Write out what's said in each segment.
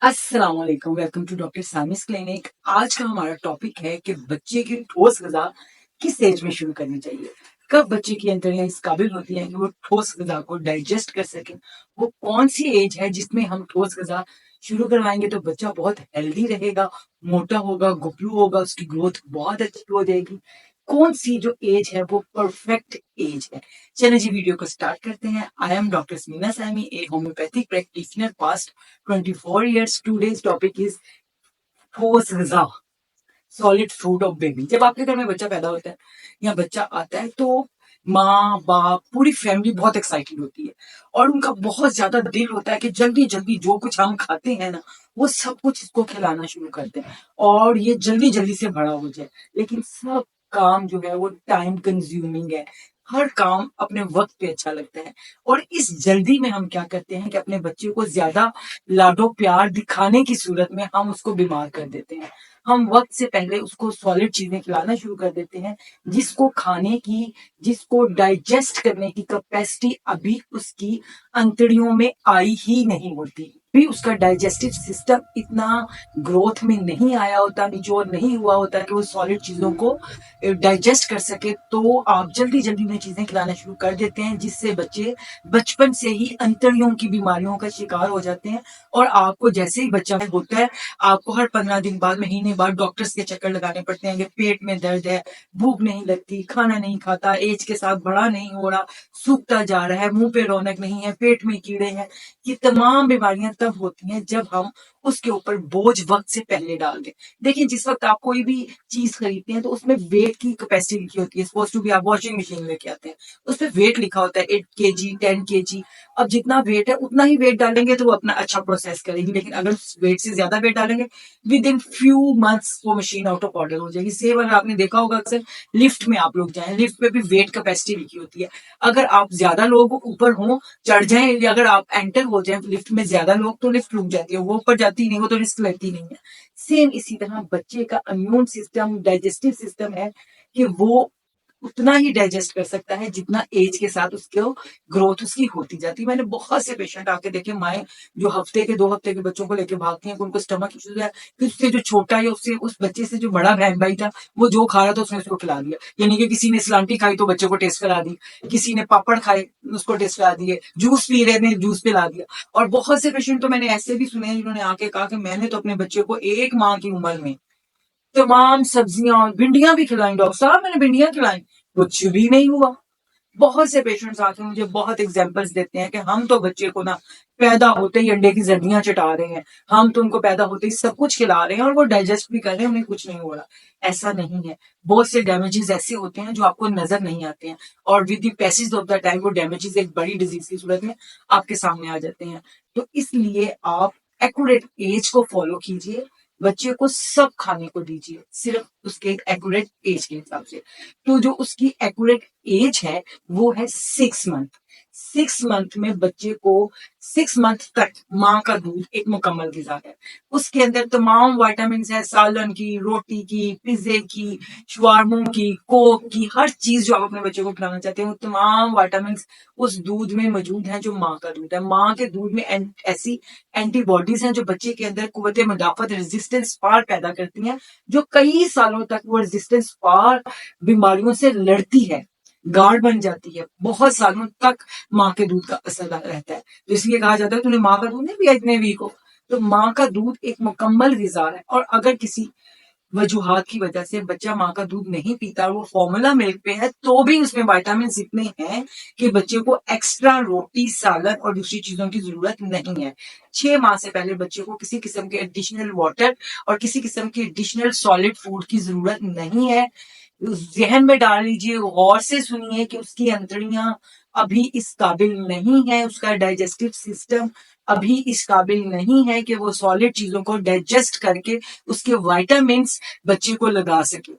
अस्सलाम वालेकुम, welcome to doctor सामिस clinic. आज का हमारा टॉपिक है कि बच्चे की ठोस गज़ा किस एज में शुरू करनी चाहिए। कब बच्चे की अंतड़ियां इस काबिल होती हैं कि वो ठोस गज़ा को डाइजेस्ट कर सकें। वो कौन सी एज है जिसमें हम ठोस गज़ा शुरू करवाएंगे तो बच्चा बहुत हेल्दी रहेगा, मोटा होगा, गुबलू होगा, उसकी ग्रोथ बहुत अच्छी हो जाएगी। कौन सी जो एज है वो परफेक्ट एज है। चलिए जी, वीडियो को स्टार्ट करते हैं। I am doctor Samina Sami, a homeopathic practitioner past 24 years. Today's topic is ठोस गज़ा, सॉलिड फूड ऑफ बेबी। जब आपके घर में बच्चा पैदा होता है या बच्चा आता है तो माँ बाप पूरी फैमिली बहुत एक्साइटेड होती है और उनका बहुत ज्यादा दिल होता है कि जल्दी जल्दी जो कुछ हम खाते हैं ना वो सब कुछ इसको खिलाना शुरू करते हैं और ये जल्दी जल्दी से बड़ा हो जाए। लेकिन सब काम जो है वो टाइम कंज्यूमिंग है। हर काम अपने वक्त पे अच्छा लगता है और इस जल्दी में हम क्या करते हैं कि अपने बच्चे को ज्यादा लाडो प्यार दिखाने की सूरत में हम उसको बीमार कर देते हैं। हम वक्त से पहले उसको सॉलिड चीजें खिलाना शुरू कर देते हैं जिसको खाने की, जिसको डाइजेस्ट करने की कैपेसिटी अभी उसकी अंतड़ियों में आई ही नहीं होती। भी उसका डाइजेस्टिव सिस्टम इतना ग्रोथ में नहीं आया होता, निचोड़ नहीं हुआ होता कि वो सॉलिड चीजों को डाइजेस्ट कर सके। तो आप जल्दी जल्दी में चीजें खिलाना शुरू कर देते हैं जिससे बच्चे बचपन से ही अंतड़ियों की बीमारियों का शिकार हो जाते हैं। और आपको जैसे ही बच्चा होता है आपको हर 15 दिन बाद, महीने बाद डॉक्टर्स के चक्कर लगाने पड़ते हैं कि पेट में दर्द है, भूख नहीं लगती, खाना नहीं खाता, एज के साथ बड़ा नहीं हो रहा, सूखता जा रहा है, मुंह पे रौनक नहीं है, पेट में कीड़े हैं। ये तमाम बीमारियां तब होती हैं जब हम उसके ऊपर बोझ वक्त से पहले डाल दें। देखिए, जिस वक्त आप कोई भी चीज खरीदते हैं तो उसमें वेट की कैपेसिटी लिखी होती है। सपोज टू भी आप वॉशिंग मशीन लेके आते हैं, उस पर वेट लिखा होता है 8 kg, 10 kg। अब जितना वेट है उतना ही वेट डालेंगे तो वो अपना अच्छा प्रोसेस करेगी। लेकिन अगर वेट से ज्यादा वेट डालेंगे विद इन फ्यू मंथ्स वो मशीन आउट ऑफ ऑर्डर हो जाएगी। सेम अगर आपने देखा होगा अक्सर लिफ्ट में आप लोग जाएं, लिफ्ट पे भी वेट कैपेसिटी लिखी होती है। अगर आप ज्यादा लोग ऊपर हों, चढ़ जाएं, या अगर आप एंटर हो जाएं लिफ्ट में ज्यादा लोग तो लिफ्ट रुक जाती है, वो ऊपर जाती नहीं, वो तो रिस्क लेती नहीं है। सेम इसी तरह बच्चे का इम्यून सिस्टम, डाइजेस्टिव सिस्टम है कि वो उतना ही डाइजेस्ट कर सकता है जितना एज के साथ उसको ग्रोथ उसकी होती जाती है। मैंने बहुत से पेशेंट आके देखे, माए जो हफ्ते के 2 हफ्ते के बच्चों को लेके भागती हैं कि उनको स्टमक इश्यूज है, कि उससे जो छोटा है उससे उस बच्चे से जो बड़ा बहन भाई था वो जो खा रहा था उसने उसको खिला दिया। यानी कि किसी ने सलांटी खाई तो बच्चे को टेस्ट करा दी, किसी ने पापड़ खाए उसको टेस्ट करा दिए, जूस पी रहे ने जूस पिला दिया। और बहुत से पेशेंट तो मैंने ऐसे भी सुने हैं जिन्होंने आके कहा कि मैंने तो अपने बच्चे को 1 माह की उम्र में तमाम सब्जियां, भिंडियां भी खिलाई, डॉक्टर साहब मैंने भिंडियां खिलाई, कुछ भी नहीं हुआ। बहुत से पेशेंट्स आके मुझे बहुत एग्जांपल्स देते हैं कि हम तो बच्चे को ना पैदा होते ही अंडे की जर्दियां चटा रहे हैं, हम तो उनको पैदा होते ही सब कुछ खिला रहे हैं और वो डाइजेस्ट भी कर रहे हैं, उन्हें कुछ नहीं हो रहा। ऐसा नहीं है। बहुत से डैमेजेस ऐसे होते हैं जो आपको नजर नहीं आते हैं और with the passage of the time वो डैमेजेस एक बड़ी डिजीज की सूरत में आपके सामने आ जाते हैं। तो इसलिए आप एक्यूरेट एज को फॉलो कीजिए, बच्चे को सब खाने को दीजिए सिर्फ उसके एक्यूरेट एज के हिसाब से। तो जो उसकी एक्यूरेट एज है वो है 6 मंथ। 6 मंथ में बच्चे को 6 मंथ तक माँ का दूध एक मुकम्मल ग़िज़ा है। उसके अंदर तमाम विटामिन है, सालन की, रोटी की, पिज्जे की, शवारमों की, कोक की, हर चीज जो आप अपने बच्चे को खिलाना चाहते हैं वो तमाम विटामिन उस दूध में मौजूद है जो माँ का दूध है। माँ के दूध में ऐसी एंटीबॉडीज हैं जो बच्चे के अंदर कुव्वत मुदाफत, रेजिस्टेंस पार पैदा करती हैं, जो कई सालों तक वो रेजिस्टेंस पार बीमारियों से लड़ती है, गार्ड बन जाती है। बहुत सालों तक माँ के दूध का असर रहता है। तो इसलिए कहा जाता है तूने माँ का दूध नहीं पिया इतने वीक हो। तो माँ का दूध एक मुकम्मल ग़िज़ा है। और अगर किसी वजूहात की वजह से बच्चा माँ का दूध नहीं पीता और वो फॉर्मूला मिल्क पे है तो भी उसमें विटामिन इतने हैं कि बच्चे को एक्स्ट्रा रोटी, सालन और दूसरी चीजों की जरूरत नहीं है। 6 माह से पहले बच्चे को किसी किस्म के एडिशनल वाटर और किसी किस्म की एडिशनल सॉलिड फूड की जरूरत नहीं है। जहन में डाल लीजिए, गौर से सुनिए कि उसकी अंतड़ियां अभी इस काबिल नहीं है, उसका डाइजेस्टिव सिस्टम अभी इस काबिल नहीं है कि वो सॉलिड चीजों को डाइजेस्ट करके उसके विटामिन्स बच्चे को लगा सके।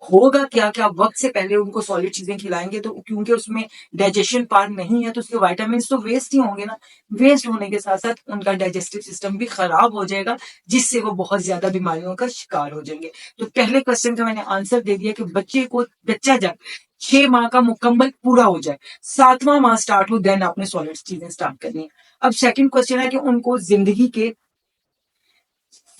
होगा क्या कि आप वक्त से पहले उनको सॉलिड चीजें खिलाएंगे तो क्योंकि उसमें डाइजेशन पार्ट नहीं है तो उसके विटामिन तो वेस्ट ही होंगे ना। वेस्ट होने के साथ साथ उनका डाइजेस्टिव सिस्टम भी खराब हो जाएगा जिससे वो बहुत ज्यादा बीमारियों का शिकार हो जाएंगे। तो पहले क्वेश्चन का मैंने आंसर दे दिया कि बच्चा जब 6 माह का मुकम्मल पूरा हो जाए, 7वां माह स्टार्ट हो, देन आपने सॉलिड चीजें स्टार्ट करनी है। अब सेकंड क्वेश्चन है कि उनको जिंदगी के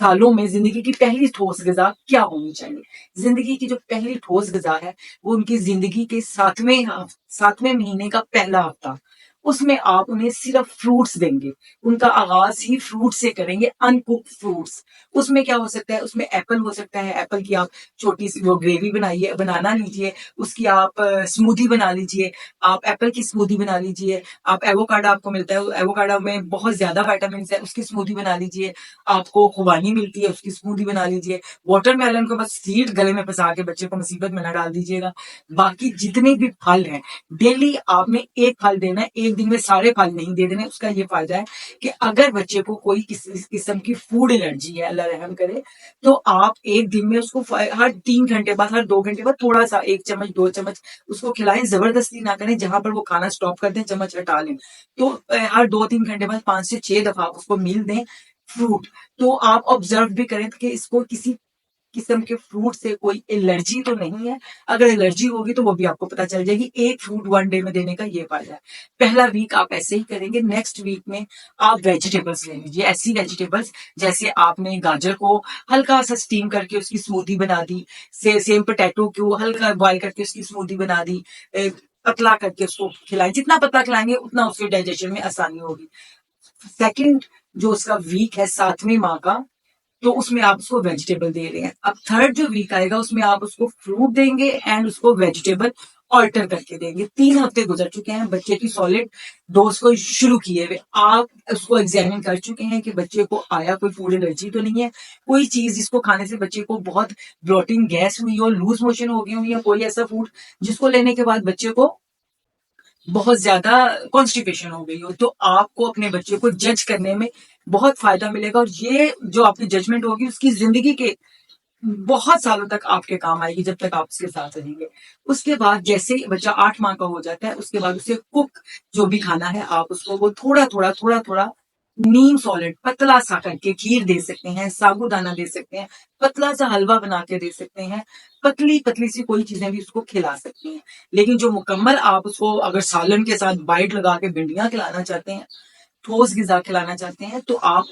सालों में जिंदगी की पहली ठोस गजा क्या होनी चाहिए। जिंदगी की जो पहली ठोस गजा है वो उनकी जिंदगी के सातवें महीने का पहला हफ्ता, उसमें आप उन्हें सिर्फ फ्रूट्स देंगे। उनका आगाज ही फ्रूट से करेंगे, अनकुक्ड फ्रूट्स। उसमें क्या हो सकता है, उसमें एप्पल हो सकता है। एप्पल की आप छोटी सी वो ग्रेवी बनाइए, बनाना लीजिए, उसकी आप स्मूदी बना लीजिए। आप एप्पल की स्मूदी बना लीजिए। आप एवोकाडो आपको मिलता है, एवोकाडो में बहुत ज्यादा विटामिन है, उसकी स्मूदी बना लीजिए। आपको खुबानी मिलती है, उसकी स्मूदी बना लीजिए। वाटरमेलन को बस सीड गले में फंसा के बच्चे को मुसीबत में न डाल दीजिएगा। बाकी जितने भी फल हैं, डेली आपने एक फल देना है, एक दिन में सारे फल नहीं दे देने। उसका ये फायदा है कि अगर बच्चे को कोई किसी किस्म की फूड एलर्जी है, अल्लाह रहम करे, तो आप एक दिन में उसको हर 3 घंटे बाद, हर 2 घंटे बाद थोड़ा सा 1 चम्मच 2 चम्मच उसको खिलाएं। जबरदस्ती ना करें, जहां पर वो खाना स्टॉप कर दें चम्मच हटा लें। तो हर 2-3 घंटे बाद 5 से 6 दफा आप उसको मील दें फ्रूट। तो आप ऑब्जर्व भी करें कि इसको किसी किस्म के फ्रूट से कोई एलर्जी तो नहीं है। अगर एलर्जी होगी तो वो भी आपको पता चल जाएगी। एक फ्रूट 1 डे में देने का ये फायदा है। पहला वीक आप ऐसे ही करेंगे। नेक्स्ट वीक में आप वेजिटेबल्स ले लीजिए, ऐसी वेजिटेबल्स जैसे आपने गाजर को हल्का सा स्टीम करके उसकी स्मूदी बना दी, सेम पोटैटो को हल्का बॉयल करके उसकी स्मूदी बना दी, पतला करके उसको खिलाएं। जितना पतला खिलाएंगे उतना उसके डाइजेशन में आसानी होगी। सेकंड जो उसका वीक है 7वें माह का, तो उसमें आप उसको वेजिटेबल दे रहे हैं। अब थर्ड जो वीक आएगा उसमें आप उसको फ्रूट देंगे एंड उसको वेजिटेबल ऑल्टर करके देंगे। 3 हफ्ते गुजर चुके हैं, बच्चे की सॉलिड डोज को शुरू किए हुए। आप उसको एग्जामिन कर चुके हैं कि बच्चे को आया कोई फूड एलर्जी तो नहीं है, कोई चीज जिसको खाने से बच्चे को बहुत ब्लोटिंग गैस हुई हो, लूज मोशन हो गई हो, या कोई ऐसा फूड जिसको लेने के बाद बच्चे को बहुत ज्यादा कॉन्स्टिपेशन हो गई हो। तो आपको अपने बच्चे को जज करने में बहुत फायदा मिलेगा, और ये जो आपकी जजमेंट होगी उसकी जिंदगी के बहुत सालों तक आपके काम आएगी, जब तक आप उसके साथ रहेंगे। उसके बाद जैसे ही बच्चा 8 माह का हो जाता है, उसके बाद उसे कुक जो भी खाना है आप उसको वो थोड़ा थोड़ा नीम सॉलिड पतला सा करके खीर दे सकते हैं, साबूदाना दे सकते हैं, पतला सा हलवा बना के दे सकते हैं, पतली पतली सी कोई चीजें भी उसको खिला सकती हैं। लेकिन जो मुकम्मल आप उसको अगर सालन के साथ बाइट लगा के भिंडियां खिलाना चाहते हैं, ठोस ग़िज़ा खिलाना चाहते हैं, तो आप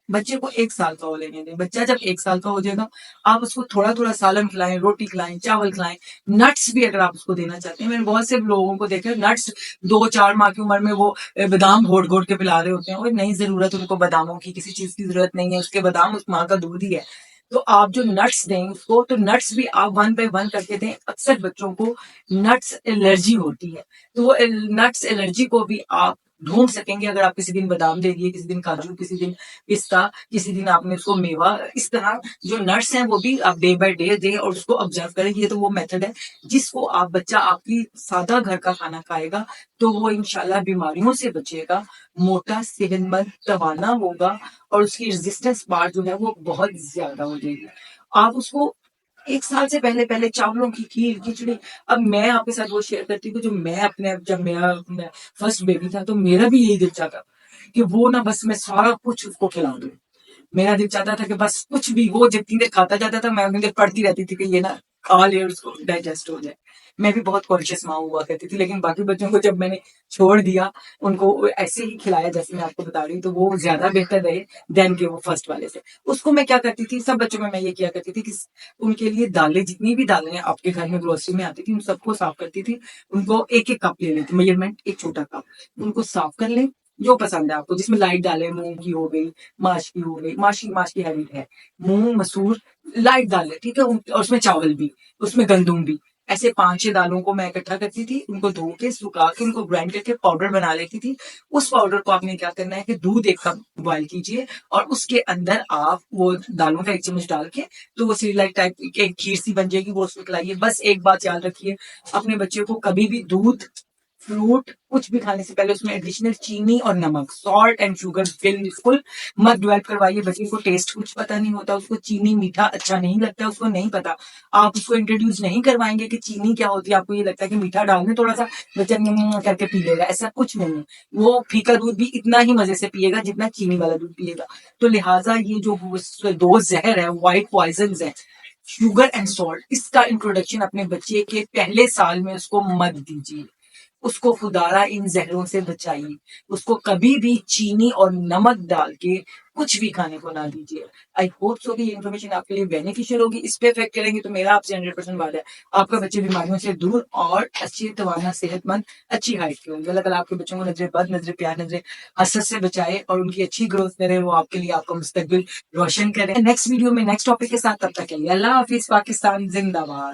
बच्चे को 1 साल का हो लेने दें। बच्चा जब 1 साल का हो जाएगा, आप उसको थोड़ा-थोड़ा सालन खिलाएँ, रोटी खिलाएँ, चावल खिलाएँ, नट्स भी अगर आप उसको देना चाहते हैं। मैंने बहुत से लोगों को देखा है नट्स 2-4 माह की उम्र में वो बादाम घोट-घोट के पिला रहे होते हैं। और नहीं ज़रूरत उनको बादामों की, किसी चीज़ की ज़रूरत नहीं है, उसके बादाम उस माँ का दूध ही है। तो आप जो नट्स दें उसको, तो नट्स भी आप 1 बाय 1 करके दें। अक्सर बच्चों को नट्स एलर्जी होती है, तो वो नट्स एलर्जी को भी आप ढूंढ सकेंगे अगर आप किसी दिन बादाम दे दिए, किसी दिन काजू, किसी दिन पिस्ता, किसी दिन आपने उसको मेवा। इस तरह जो नट्स हैं वो भी आप डे बाय डे दें और उसको ऑब्जर्व करें। ये तो वो मेथड है जिसको आप बच्चा आपकी सादा घर का खाना खाएगा तो वो इंशाल्लाह बीमारियों से बचेगा, मोटा, सेहतमंद, तवाना होगा, और उसकी रेजिस्टेंस पावर जो है वो बहुत ज्यादा हो जाएगी। आप उसको 1 साल से पहले पहले चावलों की खीर, खिचड़ी। अब मैं आपके साथ वो शेयर करती हूँ कि जो मैं अपने जब मेरा फर्स्ट बेबी था तो मेरा भी यही दिल चाहता कि वो ना बस मैं सारा कुछ उसको खिला दूं। मेरा दिल चाहता था कि बस कुछ भी वो जितनी देर खाता जाता था मैं उतनी देर पढ़ती रहती थी कि ये ना खा ले और उसको डाइजेस्ट हो जाए। मैं भी बहुत कॉन्शियस माँ हुआ करती थी, लेकिन बाकी बच्चों को जब मैंने छोड़ दिया, उनको ऐसे ही खिलाया जैसे मैं आपको बता रही हूँ, तो वो ज्यादा बेहतर रहे देन के वो फर्स्ट वाले से। उसको मैं क्या करती थी, सब बच्चों में मैं ये किया करती थी कि उनके लिए दालें, जितनी भी दालें आपके घर में ग्रोसरी में आती थी, उन सबको साफ करती थी। उनको एक एक कप ले लेती, मेजरमेंट एक छोटा कप, उनको साफ कर ले जो पसंद है आपको, जिसमें लाइट डालें, मूंग की हो गई, माश की हो गई, माश की हैवी है, मूंग मसूर लाइट दालें, ठीक है। और उसमें चावल भी, उसमें गंदुम भी। ऐसे 5-6 दालों को मैं इकट्ठा करती थी, उनको धो के सुखा के उनको ग्राइंड करके पाउडर बना लेती थी। उस पाउडर को आपने क्या करना है कि दूध 1 कप बॉयल कीजिए और उसके अंदर आप वो दालों का 1 चम्मच डाल के, तो वो सीरियल टाइप एक खीर सी बन जाएगी, वो उसको खिलाइए। बस एक बात याद रखिए, अपने बच्चे को कभी भी दूध, फ्रूट कुछ भी खाने से पहले उसमें एडिशनल चीनी और नमक, सॉल्ट एंड शुगर बिल्कुल मत डेवलप करवाइए। बच्चे को टेस्ट कुछ पता नहीं होता, उसको चीनी मीठा अच्छा नहीं लगता, उसको नहीं पता। आप उसको इंट्रोड्यूस नहीं करवाएंगे कि चीनी क्या होती है, आपको ये लगता है कि मीठा डालने थोड़ा सा बच्चा करके पी लेगा, ऐसा कुछ नहीं है। वो फीका दूध भी इतना ही मजे से पिएगा जितना चीनी वाला दूध पिएगा। तो लिहाजा ये जो 2 जहर है, व्हाइट पॉइजन है, शुगर एंड सॉल्ट, इसका इंट्रोडक्शन अपने बच्चे के पहले साल में उसको मत दीजिए। उसको खुदारा इन जहरों से बचाइए। उसको कभी भी चीनी और नमक डाल के कुछ भी खाने को ना दीजिए। आई होप सो कि ये इन्फॉर्मेशन आपके लिए बेनिफिशियल होगी। इस पे इफेक्ट करेंगे तो मेरा आपसे 100% वादा है, आपका बच्चे बीमारियों से दूर और अच्छी तवाना सेहतमंद अच्छी हाइट के होंगे। अल्लाह ताला आपके बच्चों को नजरे बद, नजरे प्यार, नजरे हसद से बचाए और उनकी अच्छी ग्रोथ करे। वो आपके लिए आपका मुस्तकबिल रोशन करे। नेक्स्ट वीडियो में नेक्स्ट टॉपिक के साथ, तब तक के लिए अल्लाह हाफिज। पाकिस्तान जिंदाबाद।